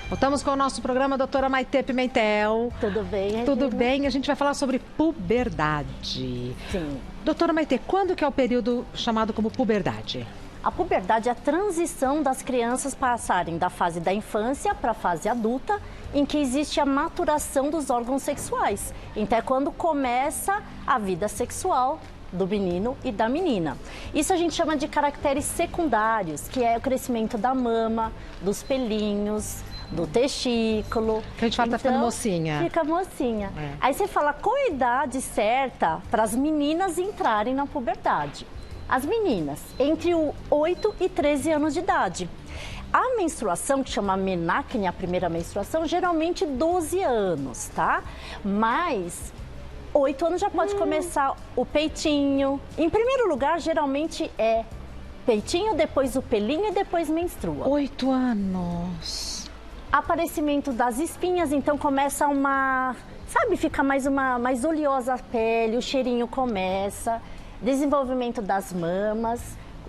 Voltamos com o nosso programa, doutora Maitê Pimentel. Tudo bem, Regina? Tudo bem, a gente vai falar sobre puberdade. Sim. Doutora Maitê, quando que é o período chamado como puberdade? A puberdade é a transição das crianças passarem da fase da infância para a fase adulta, em que existe a maturação dos órgãos sexuais. Então é quando começa a vida sexual do menino e da menina. Isso a gente chama de caracteres secundários, que é o crescimento da mama, dos pelinhos, do testículo. A gente fala, tá ficando mocinha. Fica mocinha. É. Aí você fala qual a idade certa para as meninas entrarem na puberdade. As meninas, entre 8 e 13 anos de idade. A menstruação, que chama menacne, a primeira menstruação, geralmente 12 anos, tá? Mas 8 anos já pode começar o peitinho. Em primeiro lugar, geralmente é peitinho, depois o pelinho e depois menstrua. 8 anos. Aparecimento das espinhas, então começa fica mais oleosa a pele, o cheirinho começa. Desenvolvimento das mamas,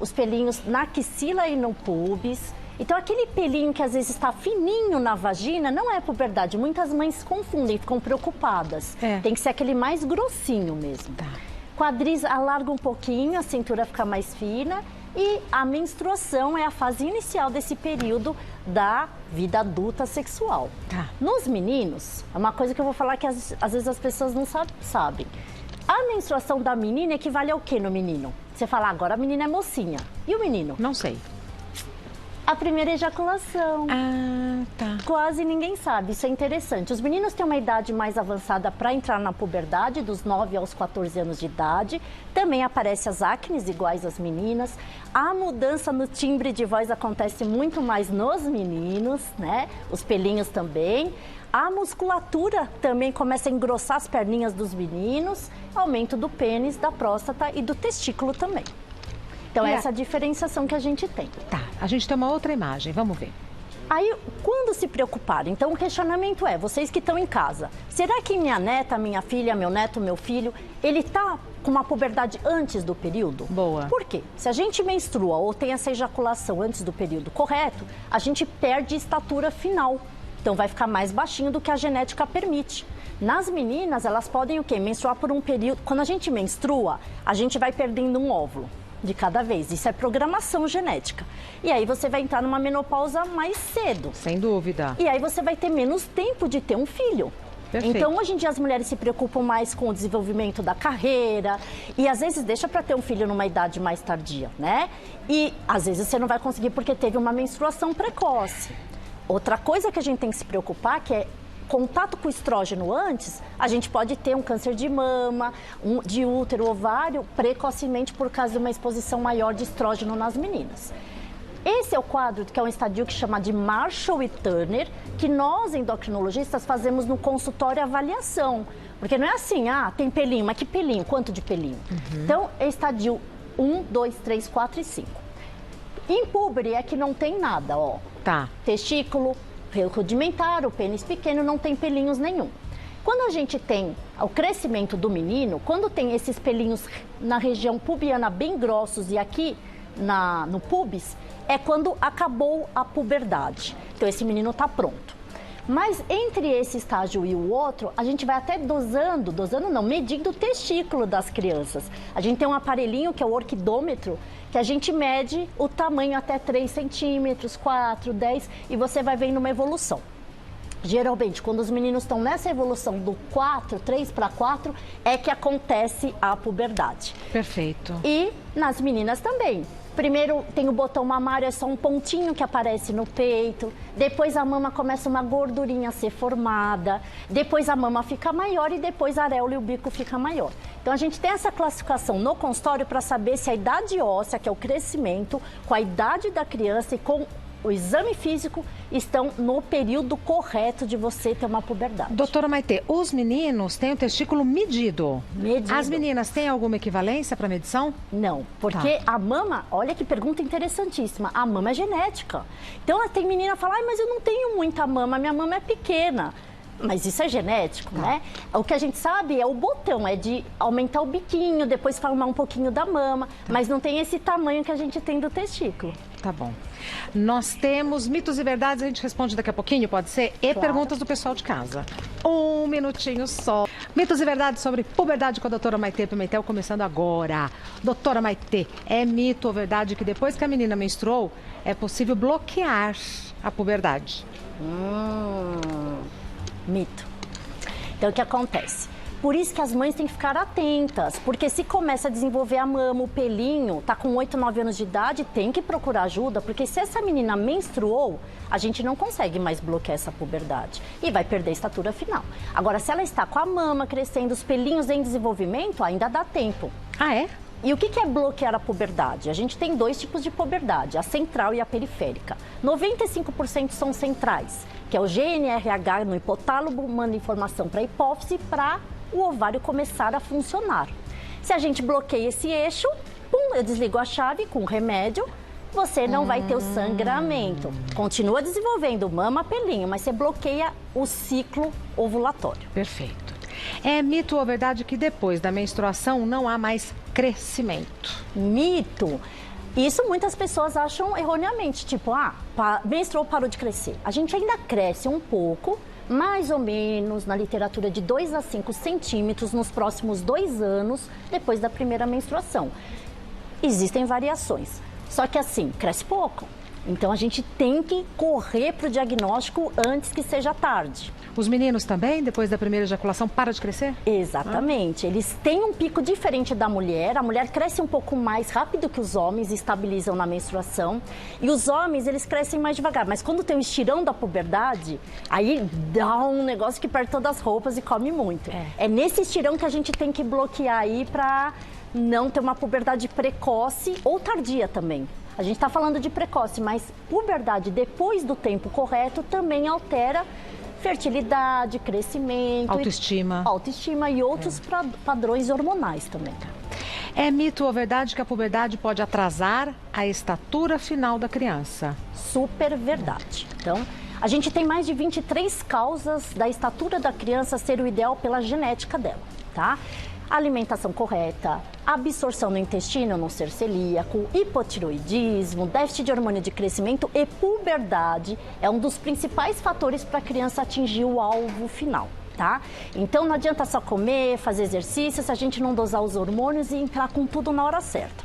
os pelinhos na axila e no pubis. Então, aquele pelinho que às vezes está fininho na vagina não é puberdade. Muitas mães confundem, ficam preocupadas. É. Tem que ser aquele mais grossinho mesmo. Tá. Quadris alarga um pouquinho, a cintura fica mais fina. E a menstruação é a fase inicial desse período da vida adulta sexual. Tá. Nos meninos, é uma coisa que eu vou falar que às vezes as pessoas não sabem. A menstruação da menina equivale ao que no menino? Você fala, agora a menina é mocinha. E o menino? Não sei. A primeira ejaculação. Ah, tá. Quase ninguém sabe, isso é interessante. Os meninos têm uma idade mais avançada para entrar na puberdade, dos 9 aos 14 anos de idade. Também aparecem as acnes, iguais às meninas. A mudança no timbre de voz acontece muito mais nos meninos, né? Os pelinhos também. A musculatura também começa a engrossar as perninhas dos meninos. Aumento do pênis, da próstata e do testículo também. Então, essa é a diferenciação que a gente tem. Tá, a gente tem uma outra imagem, vamos ver. Aí, quando se preocupar? Então, o questionamento é, vocês que estão em casa, será que minha neta, minha filha, meu neto, meu filho, ele tá com uma puberdade antes do período? Boa. Por quê? Se a gente menstrua ou tem essa ejaculação antes do período correto, a gente perde estatura final. Então, vai ficar mais baixinho do que a genética permite. Nas meninas, elas podem o quê? Menstruar por um período. Quando a gente menstrua, a gente vai perdendo um óvulo de cada vez. Isso é programação genética. E aí você vai entrar numa menopausa mais cedo. Sem dúvida. E aí você vai ter menos tempo de ter um filho. Perfeito. Então, hoje em dia, as mulheres se preocupam mais com o desenvolvimento da carreira e, às vezes, deixa para ter um filho numa idade mais tardia, né? E, às vezes, você não vai conseguir porque teve uma menstruação precoce. Outra coisa que a gente tem que se preocupar, que é contato com o estrógeno antes, a gente pode ter um câncer de mama, de útero, ovário, precocemente por causa de uma exposição maior de estrógeno nas meninas. Esse é o quadro que é um estadio que chama de Marshall e Turner, que nós, endocrinologistas, fazemos no consultório avaliação. Porque não é assim, tem pelinho, mas que pelinho? Quanto de pelinho? Então, é estadio 1, 2, 3, 4 e 5. Impúbere é que não tem nada, ó. Tá. Testículo, rudimentar, o pênis pequeno, não tem pelinhos nenhum. Quando a gente tem o crescimento do menino, quando tem esses pelinhos na região pubiana bem grossos e aqui no pubis, é quando acabou a puberdade. Então, esse menino está pronto. Mas entre esse estágio e o outro, a gente vai até medindo o testículo das crianças. A gente tem um aparelhinho que é o orquidômetro, que a gente mede o tamanho até 3 centímetros, 4, 10, e você vai vendo uma evolução. Geralmente, quando os meninos estão nessa evolução do 3 para 4, é que acontece a puberdade. Perfeito. E nas meninas também. Primeiro tem o botão mamário, é só um pontinho que aparece no peito. Depois a mama começa uma gordurinha a ser formada. Depois a mama fica maior e depois a areola e o bico fica maior. Então a gente tem essa classificação no consultório para saber se a idade óssea, que é o crescimento, com a idade da criança e com o exame físico estão no período correto de você ter uma puberdade. Doutora Maitê, os meninos têm o testículo medido. As meninas têm alguma equivalência para medição? Não, porque a mama, olha que pergunta interessantíssima, a mama é genética. Então tem menina que fala, mas eu não tenho muita mama, minha mama é pequena. Mas isso é genético, né? O que a gente sabe é o botão, é de aumentar o biquinho, depois formar um pouquinho da mama, mas não tem esse tamanho que a gente tem do testículo. Tá bom. Nós temos mitos e verdades, a gente responde daqui a pouquinho, pode ser? E Claro. perguntas do pessoal de casa. Um minutinho só. Mitos e verdades sobre puberdade com a doutora Maitê Pimentel, começando agora. Doutora Maitê, é mito ou verdade que depois que a menina menstruou, é possível bloquear a puberdade? Mito. Então, o que acontece? Por isso que as mães têm que ficar atentas, porque se começa a desenvolver a mama, o pelinho, tá com 8, 9 anos de idade, tem que procurar ajuda, porque se essa menina menstruou, a gente não consegue mais bloquear essa puberdade e vai perder a estatura final. Agora, se ela está com a mama crescendo, os pelinhos em desenvolvimento, ainda dá tempo. Ah, é? E o que é bloquear a puberdade? A gente tem 2 tipos de puberdade, a central e a periférica. 95% são centrais, que é o GNRH no hipotálamo, manda informação para a hipófise para o ovário começar a funcionar. Se a gente bloqueia esse eixo, pum, eu desligo a chave com remédio, você não vai ter o sangramento. Continua desenvolvendo mama, pelinho, mas você bloqueia o ciclo ovulatório. Perfeito. É mito ou verdade que depois da menstruação não há mais crescimento? Mito. Isso muitas pessoas acham erroneamente, tipo, menstruou, parou de crescer. A gente ainda cresce um pouco, mais ou menos na literatura de 2 a 5 centímetros nos próximos 2 anos depois da primeira menstruação. Existem variações, só que assim, cresce pouco. Então a gente tem que correr para o diagnóstico antes que seja tarde. Os meninos também, depois da primeira ejaculação, para de crescer? Exatamente. Eles têm um pico diferente da mulher. A mulher cresce um pouco mais rápido que os homens, estabilizam na menstruação. E os homens, eles crescem mais devagar. Mas quando tem o estirão da puberdade, aí dá um negócio que perde todas as roupas e come muito. É nesse estirão que a gente tem que bloquear aí para não ter uma puberdade precoce ou tardia também. A gente está falando de precoce, mas puberdade depois do tempo correto também altera fertilidade, crescimento, autoestima e outros padrões hormonais também. É mito ou verdade que a puberdade pode atrasar a estatura final da criança? Super verdade. Então, a gente tem mais de 23 causas da estatura da criança ser o ideal pela genética dela, tá? Alimentação correta, absorção no intestino não ser celíaco, hipotiroidismo, déficit de hormônio de crescimento e puberdade é um dos principais fatores para a criança atingir o alvo final, tá? Então não adianta só comer, fazer exercício se a gente não dosar os hormônios e entrar com tudo na hora certa.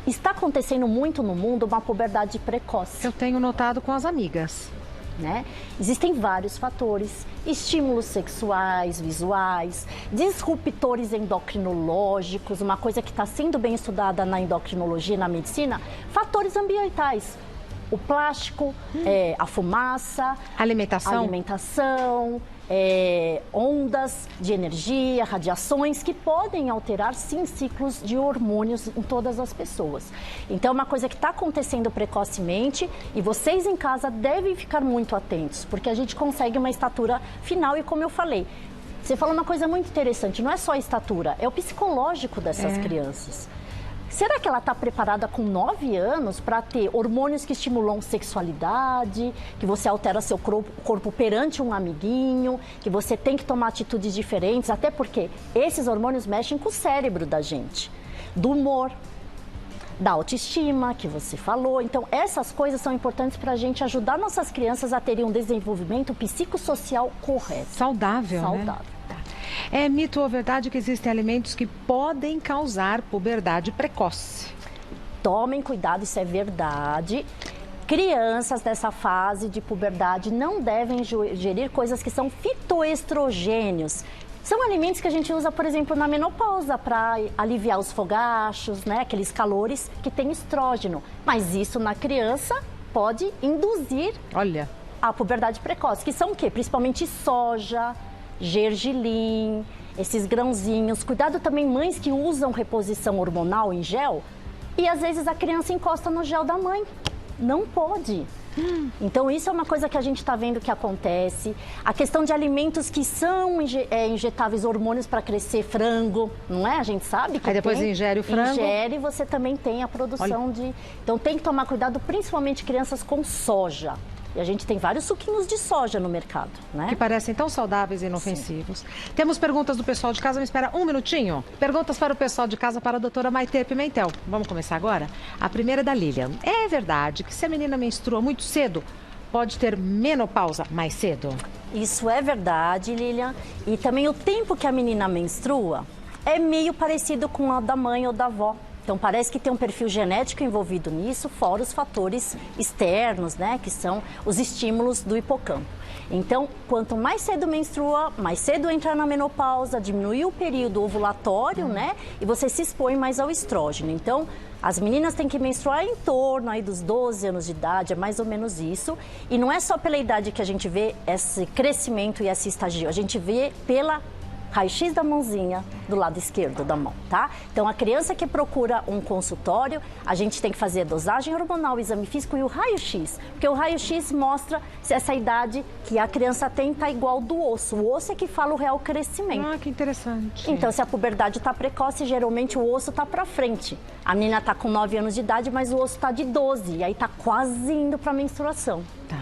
Está acontecendo muito no mundo uma puberdade precoce. Eu tenho notado com as amigas. Né? Existem vários fatores, estímulos sexuais, visuais, disruptores endocrinológicos, uma coisa que está sendo bem estudada na endocrinologia e na medicina, fatores ambientais, o plástico, a fumaça, alimentação, ondas de energia, radiações que podem alterar, sim, ciclos de hormônios em todas as pessoas. Então, é uma coisa que está acontecendo precocemente e vocês em casa devem ficar muito atentos, porque a gente consegue uma estatura final e, como eu falei, você falou uma coisa muito interessante, não é só a estatura, é o psicológico dessas crianças. Será que ela está preparada com 9 anos para ter hormônios que estimulam sexualidade, que você altera seu corpo perante um amiguinho, que você tem que tomar atitudes diferentes, até porque esses hormônios mexem com o cérebro da gente, do humor, da autoestima, que você falou. Então, essas coisas são importantes para a gente ajudar nossas crianças a terem um desenvolvimento psicossocial correto. Saudável, né? É mito ou verdade que existem alimentos que podem causar puberdade precoce? Tomem cuidado, isso é verdade. Crianças dessa fase de puberdade não devem ingerir coisas que são fitoestrogênios. São alimentos que a gente usa, por exemplo, na menopausa para aliviar os fogachos, né? Aqueles calores que tem estrógeno. Mas isso na criança pode induzir a puberdade precoce, que são o quê? Principalmente soja, gergelim, esses grãozinhos. Cuidado também mães que usam reposição hormonal em gel e às vezes a criança encosta no gel da mãe. Não pode. Então isso é uma coisa que a gente está vendo que acontece. A questão de alimentos que são injetáveis hormônios para crescer, frango, não é? A gente sabe que aí depois ingere o frango. Ingere e você também tem a produção de... Então tem que tomar cuidado, principalmente crianças com soja. E a gente tem vários suquinhos de soja no mercado, né? Que parecem tão saudáveis e inofensivos. Sim. Temos perguntas do pessoal de casa, me espera um minutinho. Perguntas para o pessoal de casa para a doutora Maitê Pimentel. Vamos começar agora? A primeira é da Lilian. É verdade que se a menina menstrua muito cedo, pode ter menopausa mais cedo? Isso é verdade, Lilian. E também o tempo que a menina menstrua é meio parecido com o da mãe ou da avó. Então, parece que tem um perfil genético envolvido nisso, fora os fatores externos, né, que são os estímulos do hipocampo. Então, quanto mais cedo menstrua, mais cedo entra na menopausa, diminui o período ovulatório, né, e você se expõe mais ao estrógeno. Então, as meninas têm que menstruar em torno aí dos 12 anos de idade, é mais ou menos isso. E não é só pela idade que a gente vê esse crescimento e esse estagia, a gente vê pela raio-x da mãozinha do lado esquerdo da mão, tá? Então, a criança que procura um consultório, a gente tem que fazer a dosagem hormonal, o exame físico e o raio-x, porque o raio-x mostra se essa idade que a criança tem está igual do osso. O osso é que fala o real crescimento. Ah, que interessante. Então, se a puberdade está precoce, geralmente o osso está para frente. A menina está com 9 anos de idade, mas o osso está de 12, e aí está quase indo para a menstruação. Tá.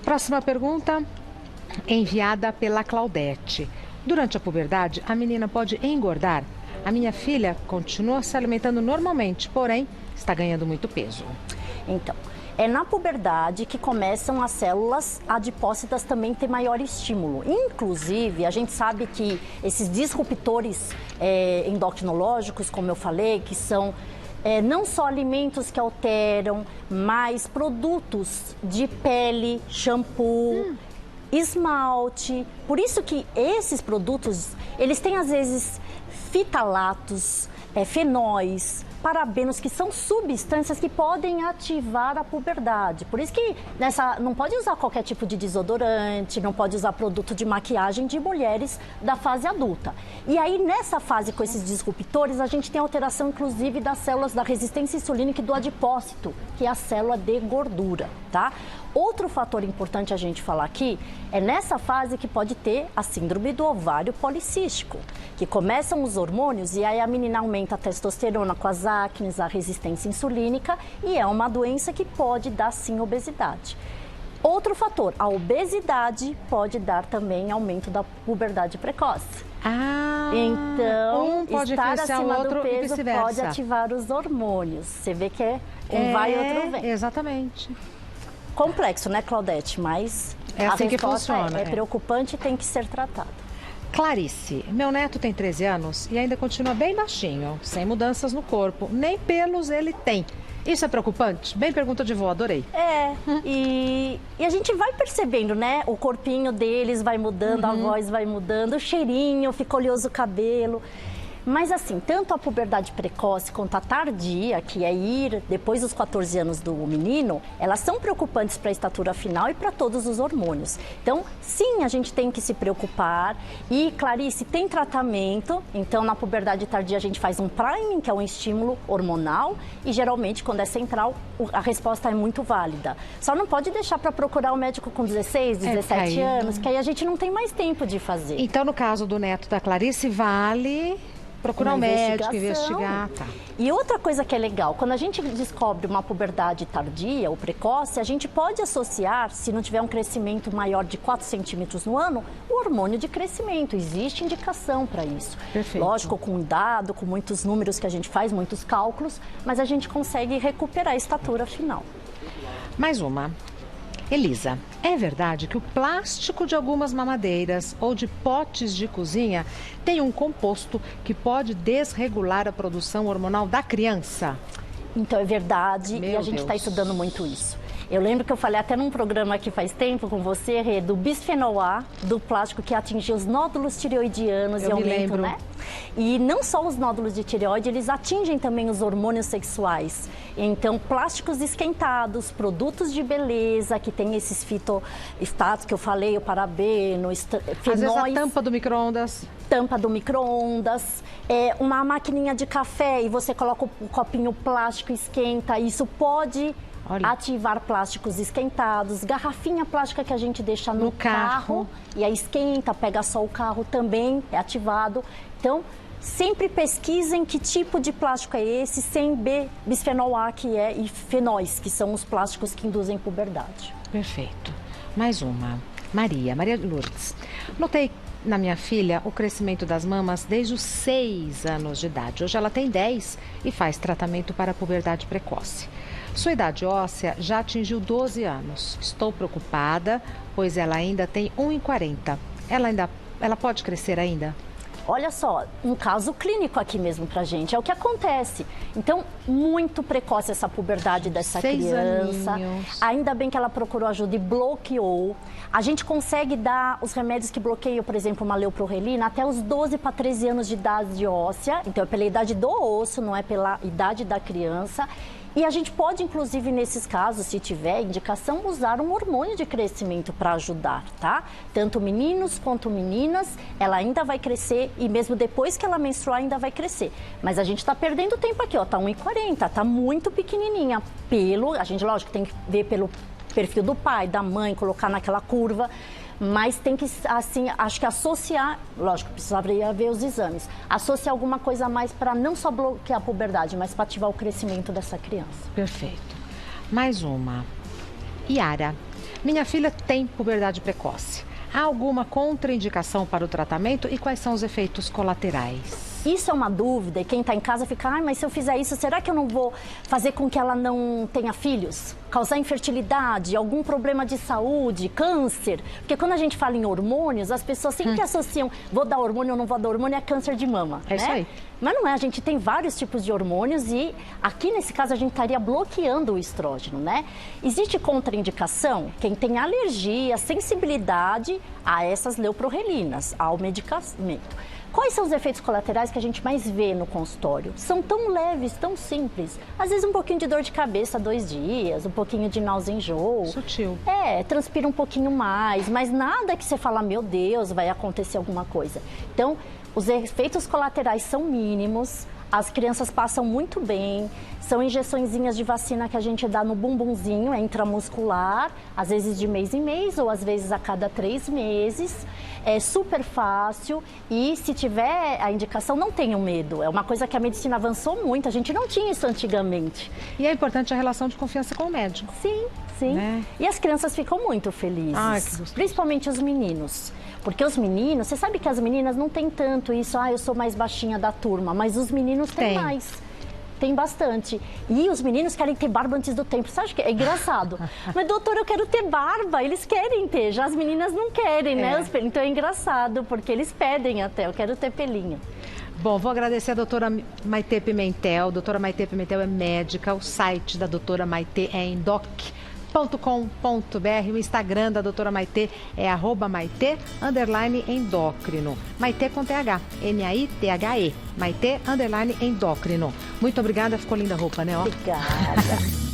Próxima pergunta, enviada pela Claudete. Durante a puberdade, a menina pode engordar? A minha filha continua se alimentando normalmente, porém, está ganhando muito peso. Então, é na puberdade que começam as células adipócitas também ter maior estímulo. Inclusive, a gente sabe que esses disruptores endocrinológicos, como eu falei, que são não só alimentos que alteram, mas produtos de pele, shampoo, esmalte. Por isso que esses produtos, eles têm às vezes fitalatos, fenóis, parabenos, que são substâncias que podem ativar a puberdade. Por isso que não pode usar qualquer tipo de desodorante, não pode usar produto de maquiagem de mulheres da fase adulta. E aí, nessa fase com esses disruptores, a gente tem alteração, inclusive, das células da resistência insulínica e do adipócito, que é a célula de gordura, tá? Outro fator importante a gente falar aqui é nessa fase que pode ter a síndrome do ovário policístico, que começam os hormônios e aí a menina aumenta a testosterona com as acnes, a resistência insulínica, e é uma doença que pode dar sim obesidade. Outro fator, a obesidade pode dar também aumento da puberdade precoce. Então, pode estar acima outro do peso pode ativar os hormônios. Você vê que vai e outro vem. Exatamente. Complexo, né, Claudete? Mas é assim que funciona. É preocupante e tem que ser tratado. Clarice, meu neto tem 13 anos e ainda continua bem baixinho, sem mudanças no corpo, nem pelos ele tem. Isso é preocupante? Bem pergunta de vó, adorei. E a gente vai percebendo, né? O corpinho deles vai mudando, a voz vai mudando, o cheirinho, fica oleoso o cabelo. Mas assim, tanto a puberdade precoce quanto a tardia, que é ir depois dos 14 anos do menino, elas são preocupantes para a estatura final e para todos os hormônios. Então, sim, a gente tem que se preocupar. E, Clarice, tem tratamento. Então, na puberdade tardia, a gente faz um priming, que é um estímulo hormonal. E, geralmente, quando é central, a resposta é muito válida. Só não pode deixar para procurar o médico com 16, 17 anos, que aí a gente não tem mais tempo de fazer. Então, no caso do neto da Clarice, vale procurar um médico, investigar. Tá. E outra coisa que é legal, quando a gente descobre uma puberdade tardia ou precoce, a gente pode associar, se não tiver um crescimento maior de 4 centímetros no ano, o hormônio de crescimento. Existe indicação para isso. Perfeito. Lógico, com dado, com muitos números que a gente faz, muitos cálculos, mas a gente consegue recuperar a estatura final. Mais uma. Elisa, é verdade que o plástico de algumas mamadeiras ou de potes de cozinha tem um composto que pode desregular a produção hormonal da criança? Então, é verdade, e a gente está Deus. estudando muito isso. Eu lembro que eu falei até num programa aqui faz tempo com você, Rê, do bisfenol A, do plástico que atinge os nódulos tireoidianos e aumenta, né? E não só os nódulos de tireoide, eles atingem também os hormônios sexuais. Então, plásticos esquentados, produtos de beleza, que tem esses fitoestatos que eu falei, o parabeno, fenóis. Às vezes a tampa do micro-ondas. Tampa do micro-ondas, uma maquininha de café e você coloca o copinho plástico, esquenta, isso pode ativar plásticos esquentados, garrafinha plástica que a gente deixa no carro e aí esquenta, pega só o carro, também é ativado. Então, sempre pesquisem que tipo de plástico é esse, sem bisfenol A, e fenóis, que são os plásticos que induzem puberdade. Perfeito. Mais uma. Maria Lourdes. Notei na minha filha o crescimento das mamas desde os 6 anos de idade. Hoje ela tem 10 e faz tratamento para a puberdade precoce. Sua idade óssea já atingiu 12 anos. Estou preocupada, pois ela ainda tem 1,40. Ela pode crescer ainda? Olha só, um caso clínico aqui mesmo pra gente, é o que acontece. Então, muito precoce essa puberdade dessa 6 criança. aninhos. Ainda bem que ela procurou ajuda e bloqueou. A gente consegue dar os remédios que bloqueiam, por exemplo, uma leuprorelina, até os 12 para 13 anos de idade óssea. Então, é pela idade do osso, não é pela idade da criança. E a gente pode, inclusive, nesses casos, se tiver indicação, usar um hormônio de crescimento para ajudar, tá? Tanto meninos quanto meninas, ela ainda vai crescer e mesmo depois que ela menstruar ainda vai crescer. Mas a gente está perdendo tempo aqui, ó, tá 1,40, tá muito pequenininha. A gente, lógico, tem que ver pelo perfil do pai, da mãe, colocar naquela curva. Mas tem que, assim, acho que associar, lógico, precisaria ver os exames, associar alguma coisa a mais para não só bloquear a puberdade, mas para ativar o crescimento dessa criança. Perfeito. Mais uma. Yara. Minha filha tem puberdade precoce. Há alguma contraindicação para o tratamento e quais são os efeitos colaterais? Isso é uma dúvida e quem está em casa fica, mas se eu fizer isso, será que eu não vou fazer com que ela não tenha filhos? Causar infertilidade, algum problema de saúde, câncer? Porque quando a gente fala em hormônios, as pessoas sempre associam, vou dar hormônio ou não vou dar hormônio, é câncer de mama. É isso aí. Mas não é, a gente tem vários tipos de hormônios e aqui nesse caso a gente estaria bloqueando o estrógeno, né? Existe contraindicação? Quem tem alergia, sensibilidade a essas leuprorelinas, ao medicamento. Quais são os efeitos colaterais que a gente mais vê no consultório? São tão leves, tão simples. Às vezes um pouquinho de dor de cabeça 2 dias, um pouquinho de náusea e enjoo. Sutil. Transpira um pouquinho mais, mas nada que você fala, meu Deus, vai acontecer alguma coisa. Então, os efeitos colaterais são mínimos, as crianças passam muito bem, são injeçõezinhas de vacina que a gente dá no bumbumzinho, é intramuscular, às vezes de mês em mês ou às vezes a cada 3 meses. É super fácil e se tiver a indicação, não tenham medo. É uma coisa que a medicina avançou muito, a gente não tinha isso antigamente. E é importante a relação de confiança com o médico. Sim, sim. Né? E as crianças ficam muito felizes, Que gostoso. Principalmente os meninos. Porque os meninos, você sabe que as meninas não têm tanto isso, eu sou mais baixinha da turma, mas os meninos têm mais. Tem bastante. E os meninos querem ter barba antes do tempo. Você acha que é engraçado? Mas, doutor, eu quero ter barba. Eles querem ter. Já as meninas não querem, né? Então é engraçado, porque eles pedem até. Eu quero ter pelinho. Bom, vou agradecer a doutora Maitê Pimentel. Doutora Maitê Pimentel é médica. O site da doutora Maitê é endoc.com.br. O Instagram da doutora Maitê é @Maitê_endócrino. Maitê com TH, Maitê_endócrino. Muito obrigada, ficou linda a roupa, né? Obrigada.